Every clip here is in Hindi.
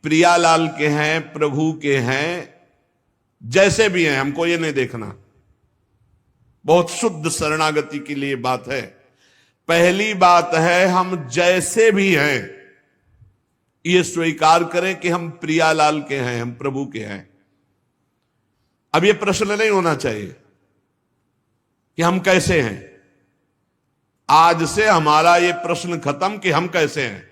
प्रियालाल के हैं, प्रभु के हैं, जैसे भी हैं, हमको ये नहीं देखना। बहुत शुद्ध शरणागति के लिए बात है। पहली बात है हम जैसे भी हैं ये स्वीकार करें कि हम प्रियालाल के हैं, हम प्रभु के हैं। अब ये प्रश्न नहीं होना चाहिए कि हम कैसे हैं। आज से हमारा ये प्रश्न खत्म कि हम कैसे हैं।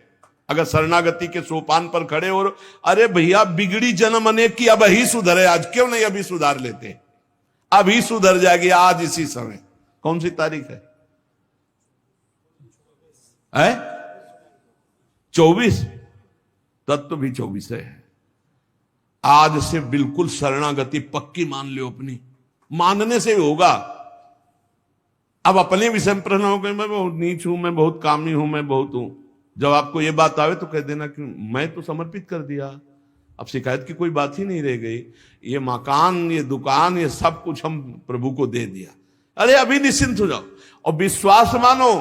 अगर शरणागति के सोपान पर खड़े और अरे भैया बिगड़ी जन्म अनेक की, अब ही सुधरे, आज क्यों नहीं अभी सुधार लेते, अभी सुधर जाएगी आज इसी समय। कौन सी तारीख है? 24। तत्व भी 24 है। आज से बिल्कुल शरणागति पक्की मान लो अपनी, मानने से होगा। अब अपने विषय में प्रश्न हो गए, मैं बहुत नीच हूं, मैं बहुत कामी हूं, मैं बहुत हूं। जब आपको ये बात आवे तो कह देना कि मैं तो समर्पित कर दिया, अब शिकायत की कोई बात ही नहीं रह गई। ये मकान, ये दुकान, ये सब कुछ हम प्रभु को दे दिया। अरे अभी निश्चिंत हो जाओ और विश्वास मानो,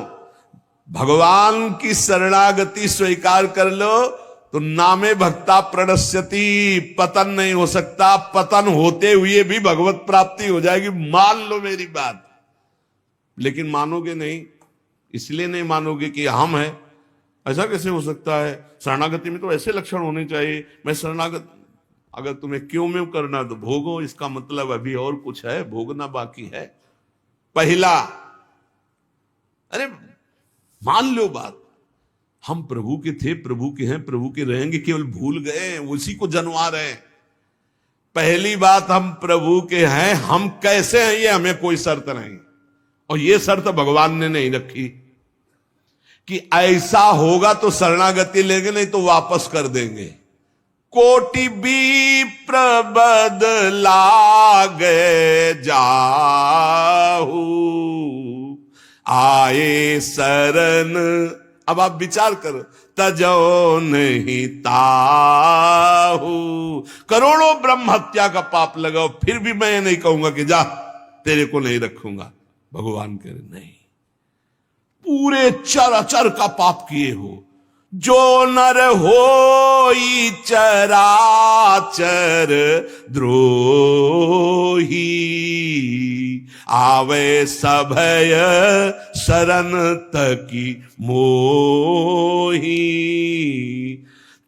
भगवान की शरणागति स्वीकार कर लो तो नामे भक्ता प्रणश्यति, पतन नहीं हो सकता। पतन होते हुए भी भगवत प्राप्ति हो जाएगी, मान लो मेरी बात। लेकिन मानोगे नहीं, इसलिए नहीं मानोगे कि हम हैं। ऐसा कैसे हो सकता है? शरणागति में तो ऐसे लक्षण होने चाहिए। मैं शरणागत, अगर तुम्हें क्यों में करना तो भोगो, इसका मतलब अभी और कुछ है, भोगना बाकी है। पहला, अरे मान लो बात, हम प्रभु के थे, प्रभु के हैं, प्रभु के रहेंगे, केवल भूल गए, उसी को जनवा रहे हैं। पहली बात, हम प्रभु के हैं, हम कैसे हैं ये हमें कोई शर्त नहीं, और ये शर्त भगवान ने नहीं रखी कि ऐसा होगा तो शरणागति लेंगे, नहीं तो वापस कर देंगे। कोटि विप्र बदलागे जाहू, आए शरण। अब आप विचार करो, तजो नहीं ताहू। करोड़ों ब्रह्म हत्या का पाप लगाओ, फिर भी मैं नहीं कहूंगा कि जा तेरे को नहीं रखूंगा। भगवान कह रहे नहीं, पूरे चराचर का पाप किए हो, जो नर होई चराचर द्रोही, आवे सभय शरण तकी मोही।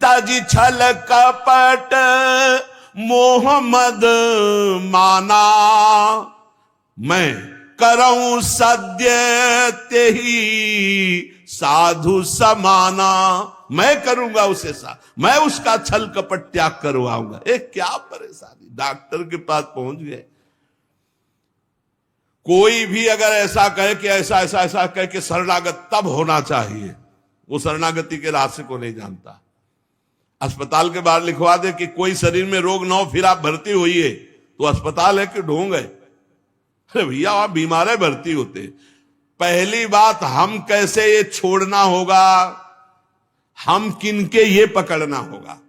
तज छल कपट मोह मद माना, मैं करऊं सद्य तेहि साधु समाना। मैं करूंगा उसे मैं उसका छल कपट त्याग करवाऊंगा। क्या परेशानी, डॉक्टर के पास पहुंच गए। कोई भी अगर ऐसा कहे कि ऐसा ऐसा ऐसा कहे कि शरणागत तब होना चाहिए, वो शरणागति के रास्ते को नहीं जानता। अस्पताल के बाहर लिखवा दे कि कोई शरीर में रोग न हो फिर आप भर्ती होइए, तो अस्पताल है कि ढोंग है? अरे भैया आप बीमार है, भर्ती होते। पहली बात, हम कैसे ये छोड़ना होगा, हम किनके ये पकड़ना होगा।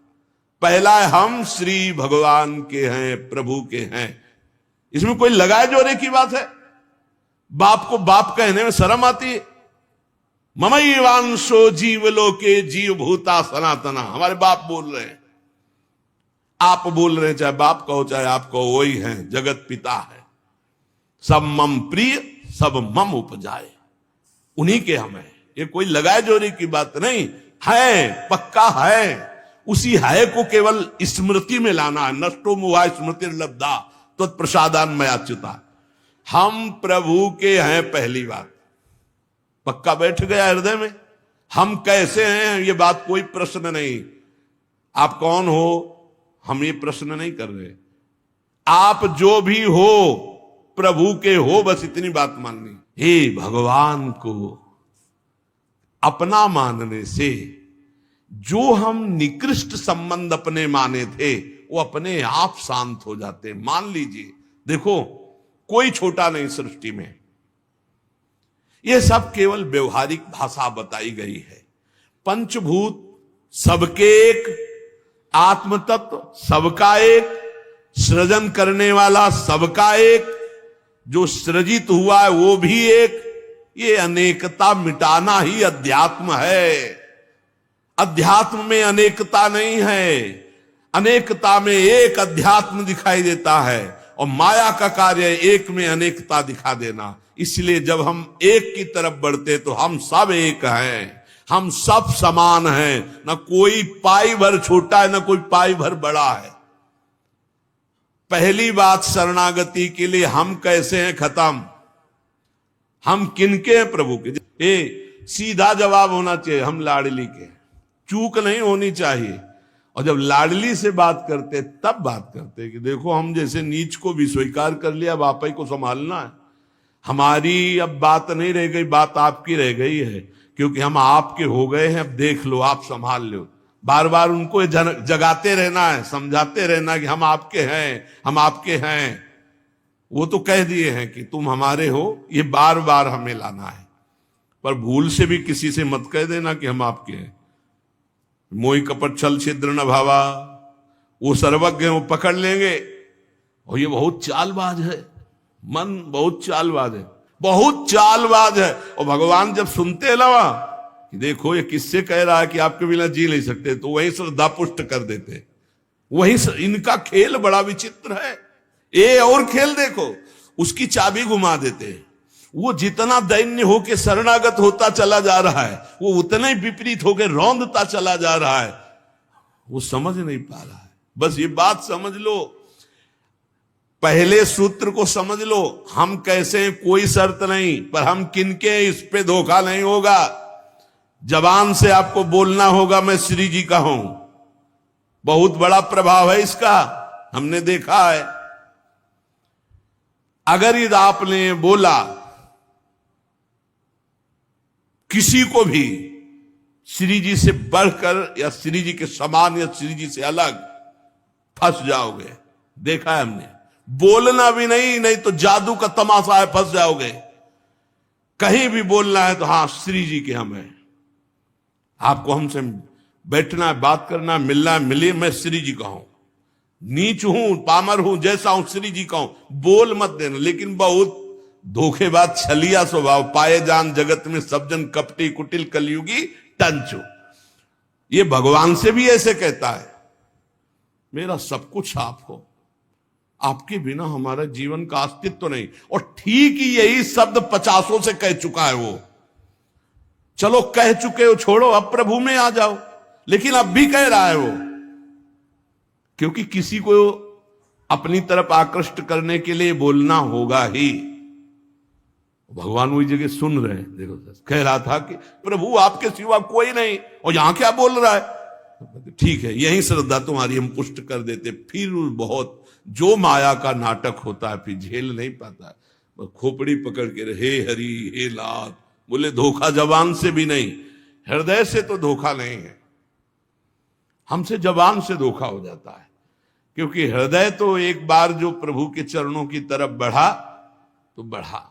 पहला है, हम श्री भगवान के हैं, प्रभु के हैं। इसमें कोई लगाए जोड़े की बात है? बाप को बाप कहने में शर्म आती है। ममैवांशो जीवलोके जीव भूता सनातना, हमारे बाप बोल रहे हैं, आप बोल रहे हैं, चाहे बाप कहो चाहे आप कहो, वही हैं, जगत पिता है। सब मम प्रिय, सब मम उपजाए, उन्हीं के हम हैं। ये कोई लगाए जोड़ी की बात नहीं है, पक्का है। उसी है को केवल स्मृति में लाना है। नष्टो मुहा स्मृति लब्धा तो प्रसादान मयाच्युता। हम प्रभु के हैं, पहली बात पक्का बैठ गया हृदय में। हम कैसे हैं ये बात कोई प्रश्न नहीं। आप कौन हो हम ये प्रश्न नहीं कर रहे। आप जो भी हो प्रभु के हो, बस इतनी बात माननी। हे भगवान को अपना मानने से जो हम निकृष्ट संबंध अपने माने थे वो अपने आप शांत हो जाते। मान लीजिए, देखो कोई छोटा नहीं सृष्टि में, यह सब केवल व्यवहारिक भाषा बताई गई है। पंचभूत सबके एक, आत्म तत्व सबका एक, सृजन करने वाला सबका एक, जो सृजित हुआ है वो भी एक। ये अनेकता मिटाना ही अध्यात्म है। अध्यात्म में अनेकता नहीं है, अनेकता में एक अध्यात्म दिखाई देता है, और माया का कार्य एक में अनेकता दिखा देना। इसलिए जब हम एक की तरफ बढ़ते तो हम सब एक हैं, हम सब समान हैं, न कोई पाई भर छोटा है न कोई पाई भर बड़ा है। पहली बात शरणागति के लिए हम कैसे हैं खत्म, हम किनके हैं, प्रभु के। सीधा जवाब होना चाहिए, हम लाडली के, चूक नहीं होनी चाहिए। और जब लाडली से बात करते तब बात करते कि देखो हम जैसे नीच को भी स्वीकार कर लिया, अब आप ही को संभालना है, हमारी अब बात नहीं रह गई, बात आपकी रह गई है, क्योंकि हम आपके हो गए हैं, अब देख लो, आप संभाल लो। बार बार उनको जगाते रहना है, समझाते रहना कि हम आपके हैं, हम आपके हैं। वो तो कह दिए हैं कि तुम हमारे हो, ये बार बार हमें लाना है। पर भूल से भी किसी से मत कह देना कि हम आपके हैं। मोहि कपट छल छिद्र न भावा, वो सर्वज्ञ हैं, वो पकड़ लेंगे। और ये बहुत चालबाज है, मन बहुत चालबाज है, बहुत चालबाज है। और भगवान जब सुनते लवा कि देखो ये किससे कह रहा है कि आपके बिना जी नहीं सकते, तो वही श्रद्धा पुष्ट कर देते। वही इनका खेल बड़ा विचित्र है। ये और खेल देखो, उसकी चाबी घुमा देते। वो जितना दैन्य होके शरणागत होता चला जा रहा है, वो उतना ही विपरीत होके रौंदता चला जा रहा है। वो समझ नहीं पा रहा है। बस ये बात समझ लो, पहले सूत्र को समझ लो, हम कैसे हैं कोई शर्त नहीं, पर हम किनके हैं इस पे धोखा नहीं होगा। जबान से आपको बोलना होगा मैं श्री जी का हूं, बहुत बड़ा प्रभाव है इसका, हमने देखा है। अगर यदि आपने बोला किसी को भी श्री जी से बढ़कर या श्री जी के समान या श्री जी से अलग, फंस जाओगे। देखा है हमने, बोलना भी नहीं, नहीं तो जादू का तमाशा है, फंस जाओगे। कहीं भी बोलना है तो हाँ श्री जी के हम हैं, आपको हमसे बैठना है, बात करना है, मिलना है, मिलिए, मैं श्री जी का हूं, नीच हूं, पामर हूं, जैसा हूं श्री जी का हूं, बोल मत देना। लेकिन बहुत धोखेबाज छलिया स्वभाव, पाए जान जगत में सब जन कपटी कुटिल कलयुगी टंचो। ये भगवान से भी ऐसे कहता है, मेरा सब कुछ आप हो, आपके बिना हमारा जीवन का अस्तित्व नहीं। और ठीक ही यही शब्द 50 से कह चुका है वो। चलो कह चुके हो, छोड़ो, अब प्रभु में आ जाओ। लेकिन अब भी कह रहा है वो, क्योंकि किसी को अपनी तरफ आकृष्ट करने के लिए बोलना होगा ही। भगवान वही जगह सुन रहे हैं। देखो कह रहा था कि प्रभु आपके सिवा कोई नहीं, और यहां क्या बोल रहा है। ठीक है, यही श्रद्धा तुम्हारी हम पुष्ट कर देते। फिर बहुत जो माया का नाटक होता है फिर झेल नहीं पाता है, खोपड़ी पकड़ के हे हरि हे लात बोले। धोखा जबान से भी नहीं, हृदय से तो धोखा नहीं है, हमसे जबान से धोखा हो जाता है। क्योंकि हृदय तो एक बार जो प्रभु के चरणों की तरफ बढ़ा तो बढ़ा,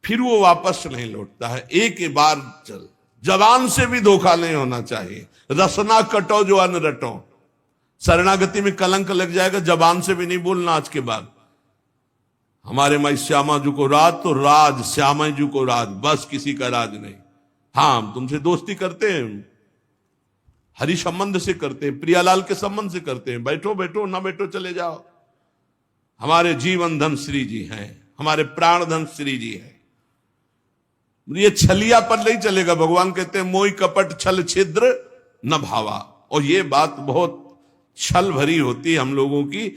फिर वो वापस नहीं लौटता है। एक बार चल, जबान से भी धोखा नहीं होना चाहिए। रसना कटो जो अन्न रटो, शरणागति में कलंक लग जाएगा। जबान से भी नहीं बोलना आज के बाद, हमारे माई श्यामा जी को राज तो राज, श्यामा जी को राज, बस किसी का राज नहीं। हाँ हम तुमसे दोस्ती करते हैं, हरि संबंध से करते हैं, प्रियालाल के संबंध से करते हैं, बैठो बैठो, ना बैठो चले जाओ। हमारे जीवन धन श्री जी हैं, हमारे प्राण धन श्री जी हैं। ये छलिया पर नहीं चलेगा। भगवान कहते हैं मोहि कपट छल छिद्र न भावा। और ये बात बहुत छल भरी होती है हम लोगों की,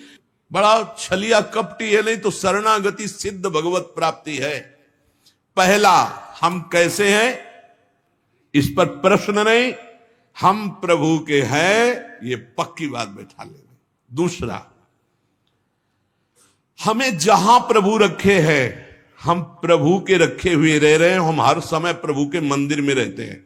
बड़ा छलिया कपटी है। नहीं तो शरणागति सिद्ध भगवत प्राप्ति है। पहला, हम कैसे हैं इस पर प्रश्न नहीं, हम प्रभु के हैं, ये पक्की बात बैठा लेंगे। दूसरा, हमें जहां प्रभु रखे हैं, हम प्रभु के रखे हुए रह रहे हैं। हम हर समय प्रभु के मंदिर में रहते हैं,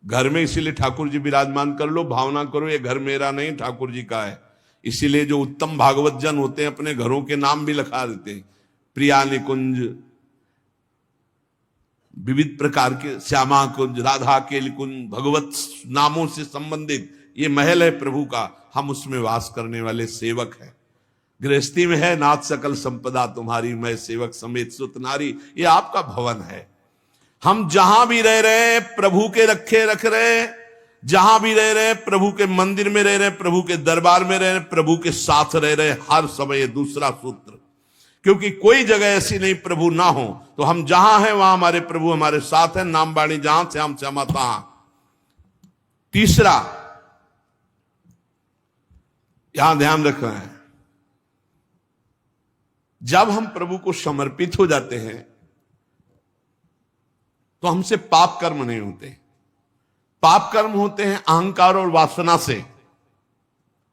घर में। इसीलिए ठाकुर जी विराजमान कर लो, भावना करो ये घर मेरा नहीं ठाकुर जी का है। इसीलिए जो उत्तम भागवत जन होते हैं अपने घरों के नाम भी लिखा देते हैं, प्रिया निकुंज, विविध प्रकार के, श्यामा कुंज, राधा के कुंज, भगवत नामों से संबंधित ये महल है प्रभु का। हम उसमें वास करने वाले सेवक हैं। गृहस्थी में है नाथ सकल संपदा तुम्हारी, मैं सेवक समेत सुत नारी, ये आपका भवन है। हम जहां भी रह रहे हैं प्रभु के रखे रख रहे हैं, जहां भी रह रहे हैं प्रभु के मंदिर में रह रहे हैं, प्रभु के दरबार में रह रहे हैं, प्रभु के साथ रह रहे हैं हर समय। ये दूसरा सूत्र, क्योंकि कोई जगह ऐसी नहीं प्रभु ना हो, तो हम जहां हैं वहां हमारे प्रभु हमारे साथ हैं। नाम बाणी जहां से हम श्यामा तहां। तीसरा यहां ध्यान रख रहे हैं, जब हम प्रभु को समर्पित हो जाते हैं तो हमसे पाप कर्म नहीं होते। पाप कर्म होते हैं अहंकार और वासना से।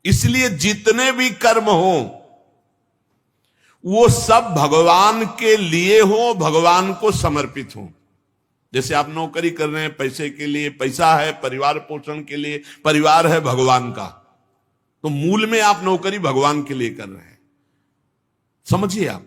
इसलिए जितने भी कर्म हो वो सब भगवान के लिए हो, भगवान को समर्पित हो। जैसे आप नौकरी कर रहे हैं पैसे के लिए, पैसा है परिवार पोषण के लिए, परिवार है भगवान का, तो मूल में आप नौकरी भगवान के लिए कर रहे हैं। समझिए, आप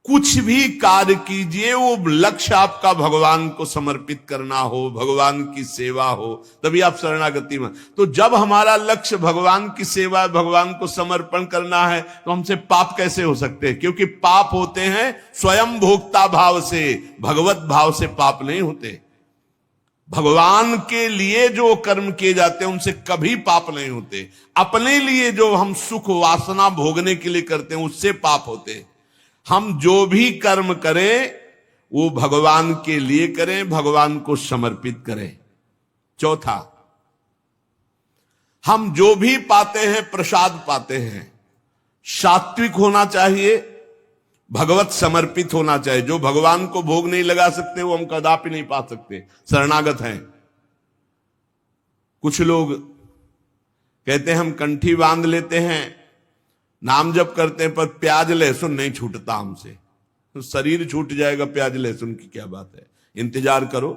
कुछ भी कार्य कीजिए वो लक्ष्य आपका भगवान को समर्पित करना हो, भगवान की सेवा हो, तभी आप शरणागति में। तो जब हमारा लक्ष्य भगवान की सेवा, भगवान को समर्पण करना है, तो हमसे पाप कैसे हो सकते हैं? क्योंकि पाप होते हैं स्वयं भोक्ता भाव से, भगवत भाव से पाप नहीं होते। भगवान के लिए जो कर्म किए जाते हैं उनसे कभी पाप नहीं होते। अपने लिए जो हम सुख वासना भोगने के लिए करते हैं उससे पाप होते। हम जो भी कर्म करें वो भगवान के लिए करें, भगवान को समर्पित करें। चौथा, हम जो भी पाते हैं प्रसाद पाते हैं, सात्विक होना चाहिए, भगवत समर्पित होना चाहिए। जो भगवान को भोग नहीं लगा सकते वो हम कदापि नहीं पा सकते, शरणागत हैं। कुछ लोग कहते हैं हम कंठी बांध लेते हैं, नाम जप करते हैं, पर प्याज लहसुन नहीं छूटता हमसे। तो शरीर छूट जाएगा, प्याज लहसुन की क्या बात है? इंतजार करो,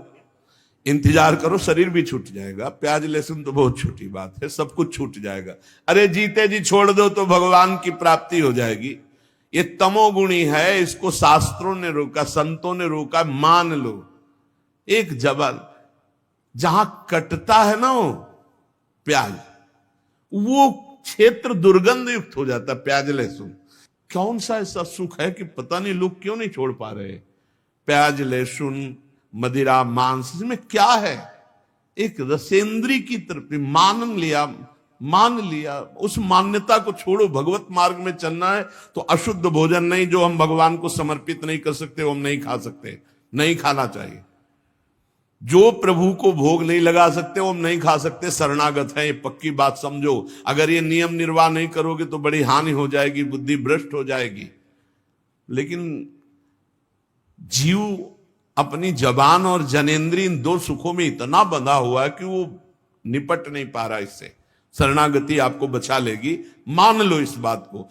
इंतजार करो, शरीर भी छूट जाएगा। प्याज लहसुन तो बहुत छोटी बात है, सब कुछ छूट जाएगा। अरे जीते जी छोड़ दो तो भगवान की प्राप्ति हो जाएगी। ये तमोगुणी है, इसको शास्त्रों ने रोका, संतों ने रोका। मान लो एक जबल जहां कटता है ना वो प्याज, वो क्षेत्र दुर्गंध युक्त हो जाता है। प्याज लहसुन कौन सा ऐसा सुख है कि पता नहीं लोग क्यों नहीं छोड़ पा रहे? प्याज लहसुन मदिरा मांस, इसमें क्या है? एक रसेंद्री की तरफ मान लिया, उस मान्यता को छोड़ो। भगवत मार्ग में चलना है तो अशुद्ध भोजन नहीं, जो हम भगवान को समर्पित नहीं कर सकते वो हम नहीं खा सकते, नहीं खाना चाहिए। जो प्रभु को भोग नहीं लगा सकते वो हम नहीं खा सकते, शरणागत है। ये पक्की बात समझो। अगर ये नियम निर्वाह नहीं करोगे तो बड़ी हानि हो जाएगी, बुद्धि भ्रष्ट हो जाएगी। लेकिन जीव अपनी जबान और जनेंद्री इन दो सुखों में इतना बंधा हुआ है कि वो निपट नहीं पा रहा इससे। शरणागति आपको बचा लेगी, मान लो इस बात को।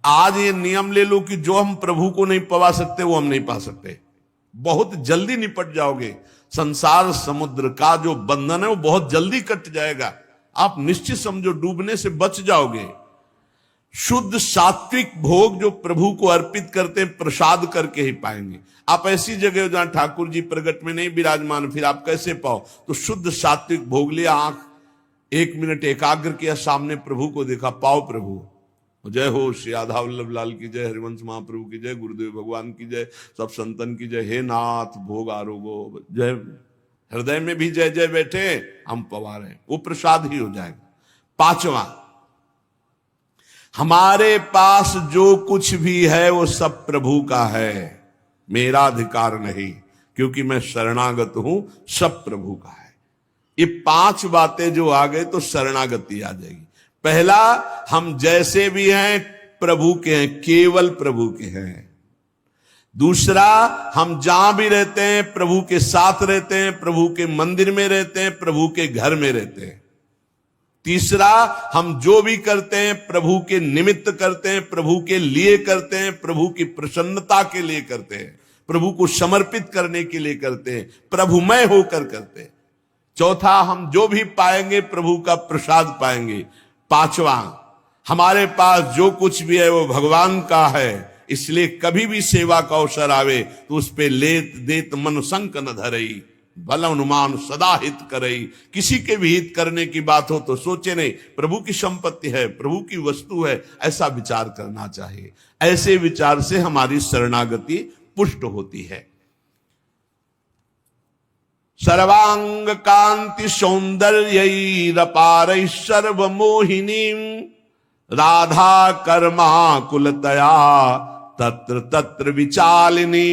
आज ये नियम ले लो कि जो हम प्रभु को नहीं पवा सकते वो हम नहीं पा सकते। बहुत जल्दी निपट जाओगे। संसार समुद्र का जो बंधन है वो बहुत जल्दी कट जाएगा। आप निश्चित समझो, डूबने से बच जाओगे। शुद्ध सात्विक भोग जो प्रभु को अर्पित करते हैं प्रसाद करके ही पाएंगे। आप ऐसी जगह जहां ठाकुर जी प्रगट में नहीं विराजमान, फिर आप कैसे पाओ? तो शुद्ध सात्विक भोग लिया, आंख 1 मिनट एकाग्र किया, सामने प्रभु को देखा, पाओ प्रभु। जय हो श्री राधा वल्लभ लाल की जय, हरिवंश महाप्रभु की जय, गुरुदेव भगवान की जय, सब संतन की जय। हे नाथ भोग आरोगो जय। हृदय में भी जय जय बैठे, हम पवा रहे हैं, वो प्रसाद ही हो जाएगा। पांचवा, हमारे पास जो कुछ भी है वो सब प्रभु का है, मेरा अधिकार नहीं, क्योंकि मैं शरणागत हूं, सब प्रभु का है। ये 5 बातें जो आ गए तो शरणागति आ जाएगी। पहला, हम जैसे भी हैं प्रभु के हैं, केवल प्रभु के हैं। दूसरा, हम जहां भी रहते हैं प्रभु के साथ रहते हैं, प्रभु के मंदिर में रहते हैं, प्रभु के घर में रहते हैं। तीसरा, हम जो भी करते हैं प्रभु के निमित्त करते हैं, प्रभु के लिए करते हैं, प्रभु की प्रसन्नता के लिए करते हैं, प्रभु को समर्पित करने के लिए करते हैं, प्रभुमय होकर करते हैं। चौथा, हम जो भी पाएंगे प्रभु का प्रसाद पाएंगे। पांचवा, हमारे पास जो कुछ भी है वो भगवान का है, इसलिए कभी भी सेवा का अवसर आवे तो उस पे लेत देत मन संक न धरई, भल अनुमान सदा हित करई। किसी के भी हित करने की बात हो तो सोचे नहीं, प्रभु की संपत्ति है, प्रभु की वस्तु है, ऐसा विचार करना चाहिए। ऐसे विचार से हमारी शरणागति पुष्ट होती है। सर्वांग कांति सौंदर्यरपार सर्वमोहिनी राधा कर्मा कुलतया तत्र तत्र विचालिनी